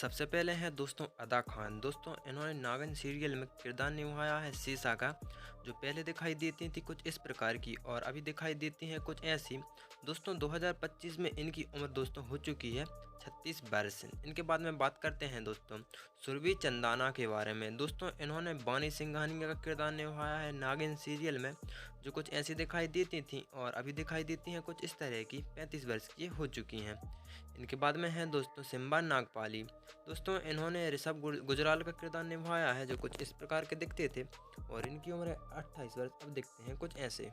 सबसे पहले हैं दोस्तों अदा खान। दोस्तों इन्होंने नागिन सीरियल में किरदार निभाया है शीशा का, जो पहले दिखाई देती थी कुछ इस प्रकार की और अभी दिखाई देती हैं कुछ ऐसी। दोस्तों 2025 में इनकी उम्र दोस्तों हो चुकी है 36 वर्ष। इनके बाद में बात करते हैं दोस्तों सुरभि चंदाना के बारे में। दोस्तों इन्होंने बानी सिंघानिया का किरदार निभाया है नागिन सीरियल में, जो कुछ ऐसी दिखाई देती थी और अभी दिखाई देती हैं कुछ इस तरह की। 35 वर्ष की हो चुकी हैं। इनके बाद में है दोस्तों सिम्बा नागपाली। दोस्तों इन्होंने ऋषभ गुजराल का किरदार निभाया है, जो कुछ इस प्रकार के दिखते थे और इनकी उम्र 28 वर्ष अब दिखते हैं कुछ ऐसे।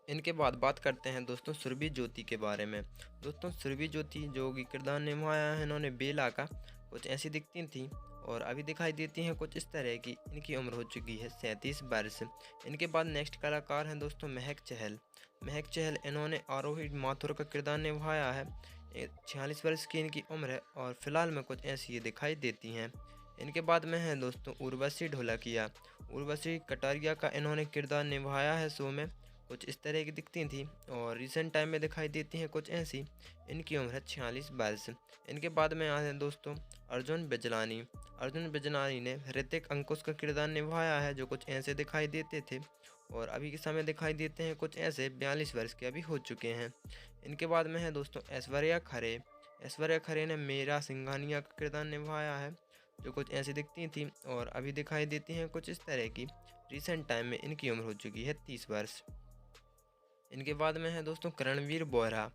इनके बाद बात करते हैं दोस्तों सुरभि ज्योति के बारे में। दोस्तों सुरभि ज्योति जो कि किरदार निभाया है इन्होंने बेला का, कुछ ऐसी दिखती थी और अभी दिखाई देती हैं कुछ इस तरह की। इनकी उम्र हो चुकी है 37 वर्ष। इनके बाद नेक्स्ट कलाकार हैं दोस्तों महक चहल। महक चहल इन्होंने आरोही माथुर का किरदार निभाया है। 46 वर्ष की इनकी उम्र है और फिलहाल में कुछ ऐसी ये दिखाई देती हैं। इनके बाद में है दोस्तों उर्वशी ढोलकिया। उर्वशी कटारिया का इन्होंने किरदार निभाया है शो में, कुछ इस तरह की दिखती थी और रिसेंट टाइम में दिखाई देती हैं कुछ ऐसी। इनकी उम्र है 46 वर्ष। इनके बाद में आते हैं दोस्तों अर्जुन बिजलानी। अर्जुन बिजलानी ने ऋतिक अंकुश का किरदार निभाया है, जो कुछ ऐसे दिखाई देते थे और अभी के समय दिखाई देते हैं कुछ ऐसे। 42 वर्ष के अभी हो चुके हैं। इनके बाद में है दोस्तों ऐश्वर्या खरे। ऐश्वर्या खरे ने मीरा सिंघानिया का किरदार निभाया है, जो कुछ ऐसी दिखती थी और अभी दिखाई देती हैं कुछ इस तरह की। रिसेंट टाइम में इनकी उम्र हो चुकी है 30 वर्ष। इनके बाद में है दोस्तों करणवीर बोहरा।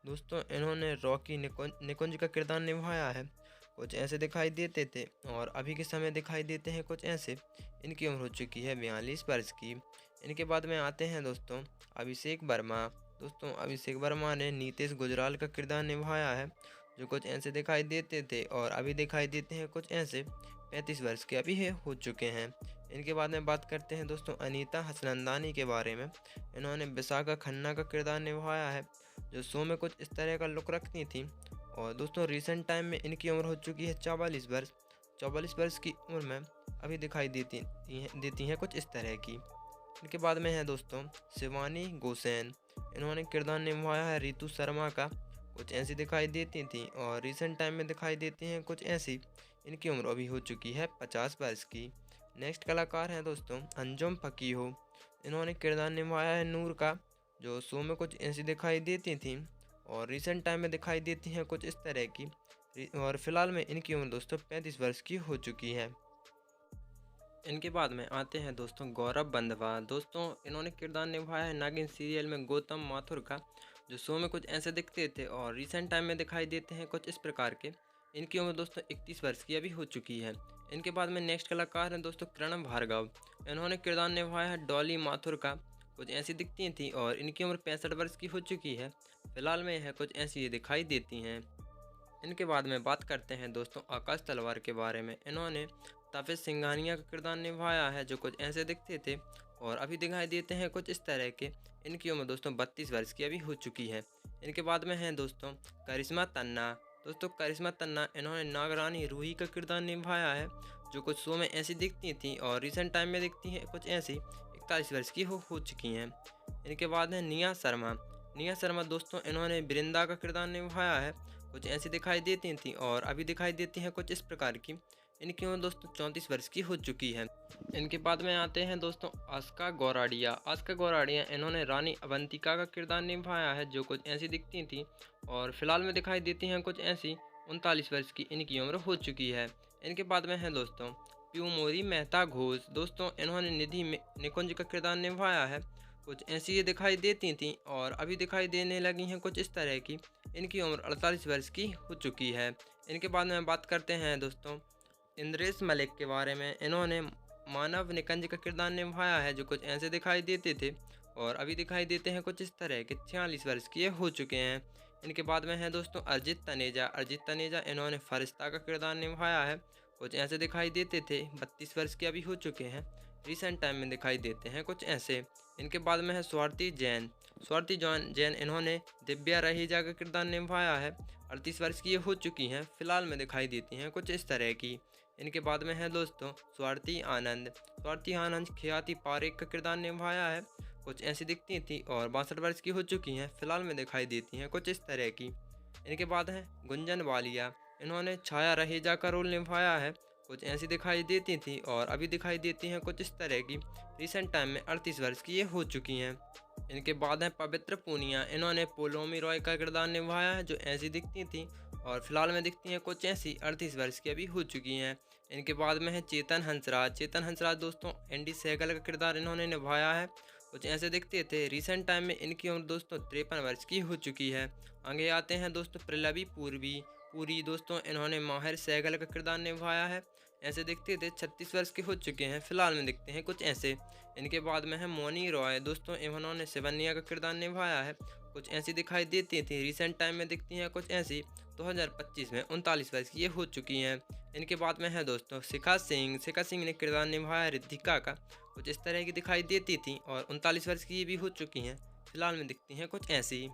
दोस्तों इन्होंने रॉकी निकुंज का किरदार निभाया है, कुछ ऐसे दिखाई देते थे और अभी के समय दिखाई देते हैं कुछ ऐसे। इनकी उम्र हो चुकी है 42 वर्ष की। इनके बाद में आते हैं दोस्तों अभिषेक वर्मा। दोस्तों अभिषेक वर्मा ने नीतीश गुजराल का किरदार निभाया है, जो कुछ ऐसे दिखाई देते थे और अभी दिखाई देते हैं कुछ ऐसे। 35 वर्ष के अभी हो चुके हैं। इनके बाद में बात करते हैं दोस्तों अनीता हसनंदानी के बारे में। इन्होंने विशाखा खन्ना का किरदार निभाया है, जो शो में कुछ इस तरह का लुक रखती थी और दोस्तों रिसेंट टाइम में इनकी उम्र हो चुकी है 44 वर्ष। 44 वर्ष की उम्र में अभी दिखाई देती हैं कुछ इस तरह की। इनके बाद में है दोस्तों शिवानी गोसेन। इन्होंने किरदार निभाया है रितु शर्मा का, कुछ ऐसी दिखाई देती थी और रिसेंट टाइम में दिखाई देती हैं कुछ ऐसी। इनकी उम्र अभी हो चुकी है 50 वर्ष की। नेक्स्ट कलाकार हैं दोस्तों अंजुम फकीहो। इन्होंने किरदार निभाया है नूर का, जो शो में कुछ ऐसी दिखाई देती थी और रिसेंट टाइम में दिखाई देती हैं कुछ इस तरह की और फिलहाल में इनकी उम्र दोस्तों 35 वर्ष की हो चुकी है। इनके बाद में आते हैं दोस्तों गौरव बंधवा। दोस्तों इन्होंने किरदार निभाया है नागिन सीरियल में गौतम माथुर का, जो शो में कुछ ऐसे दिखते थे और रिसेंट टाइम में दिखाई देते हैं कुछ इस प्रकार के। इनकी उम्र दोस्तों 31 वर्ष की अभी हो चुकी है। इनके बाद में नेक्स्ट कलाकार हैं दोस्तों किरण भार्गव। इन्होंने किरदार निभाया है डॉली माथुर का, कुछ ऐसी दिखती थी और इनकी उम्र 65 वर्ष की हो चुकी है। फिलहाल में यह कुछ ऐसी ये दिखाई देती हैं। इनके बाद में बात करते हैं दोस्तों आकाश तलवार के बारे में। इन्होंने ताफिज सिंघानिया का किरदार निभाया है, जो कुछ ऐसे दिखते थे और अभी दिखाई देते हैं कुछ इस तरह के। इनकी उम्र दोस्तों 32 वर्ष की अभी हो चुकी है। इनके बाद में हैं दोस्तों करिश्मा तन्ना। दोस्तों करिश्मा तन्ना इन्होंने नागरानी रूही का किरदार निभाया है, जो कुछ शो में ऐसी दिखती थी और रिसेंट टाइम में दिखती हैं कुछ ऐसी। 41 वर्ष की हो चुकी हैं। इनके बाद है निया शर्मा। निया शर्मा दोस्तों इन्होंने वृंदा का किरदार निभाया है, कुछ ऐसी दिखाई देती थी और अभी दिखाई देती हैं कुछ इस प्रकार की। इनकी उम्र दोस्तों 34 वर्ष की हो चुकी है। इनके बाद में आते हैं दोस्तों आस्का गौराडिया। आस्का गौराडिया इन्होंने रानी अवंतिका का किरदार निभाया है, जो कुछ ऐसी दिखती थी और फिलहाल में दिखाई देती हैं कुछ ऐसी। 39 वर्ष की इनकी उम्र हो चुकी है। इनके बाद में है दोस्तों प्यूमोरी मेहता घोष। दोस्तों इन्होंने निधि निकुंज का किरदार निभाया है, कुछ ऐसी ये दिखाई देती थी और अभी दिखाई देने लगी हैं कुछ इस तरह की। इनकी उम्र 48 वर्ष की हो चुकी है। इनके बाद में बात करते हैं दोस्तों इंद्रेश मलिक के बारे में। इन्होंने मानव निकंज का किरदार निभाया है, जो कुछ ऐसे दिखाई देते थे और अभी दिखाई देते हैं कुछ इस तरह के। 46 वर्ष के हो चुके हैं। इनके बाद में है दोस्तों अरिजीत तनेजा। अरिजीत तनेजा इन्होंने फरिश्ता का किरदार निभाया है, कुछ ऐसे दिखाई देते थे। 32 वर्ष के अभी हो चुके हैं। रिसेंट टाइम में दिखाई देते हैं कुछ ऐसे। इनके बाद में है स्वाति जैन। स्वाति जैन इन्होंने दिव्या रहेजा का किरदार निभाया है, 38 वर्ष की ये हो चुकी हैं। फिलहाल में दिखाई देती हैं कुछ इस तरह की। इनके बाद में है दोस्तों स्वाति आनंद। स्वाति आनंद ख्याति पारेख का किरदार निभाया है, कुछ ऐसी दिखती थी और 62 वर्ष की हो चुकी हैं। फिलहाल में दिखाई देती हैं कुछ इस तरह की। इनके बाद है गुंजन वालिया। इन्होंने छाया रहेजा का रोल निभाया है, कुछ ऐसी दिखाई देती थी और अभी दिखाई देती हैं कुछ इस तरह की। रिसेंट टाइम में 38 वर्ष की ये हो चुकी हैं। इनके बाद है पवित्र पूनिया, इन्होंने पोलोमी रॉय का किरदार निभाया है, जो ऐसी दिखती थी और फिलहाल में दिखती हैं कुछ ऐसी, 38 वर्ष की अभी हो चुकी हैं। इनके बाद में है चेतन हंसराज। चेतन हंसराज दोस्तों एंडी सहगल का किरदार इन्होंने निभाया है, कुछ ऐसे दिखते थे। रिसेंट टाइम में इनकी उम्र दोस्तों 53 वर्ष की हो चुकी है। आगे आते हैं दोस्तों प्रलवी पूरी दोस्तों, इन्होंने माहिर सहगल का किरदार निभाया है, ऐसे दिखते थे। 36 वर्ष के हो चुके हैं, फिलहाल में दिखते हैं कुछ ऐसे। इनके बाद में है मोनी रॉय दोस्तों, इन्होंने शिवन्या का किरदार निभाया है, कुछ ऐसी दिखाई देती थी। रिसेंट टाइम में दिखती हैं कुछ ऐसी। 2025 में 39 वर्ष की ये हो चुकी हैं। इनके बाद में है दोस्तों शिखा सिंह ने किरदार निभाया रिद्धिका का, कुछ इस तरह की दिखाई देती थी और 39 वर्ष की ये भी हो चुकी हैं, फिलहाल में दिखती हैं कुछ ऐसी।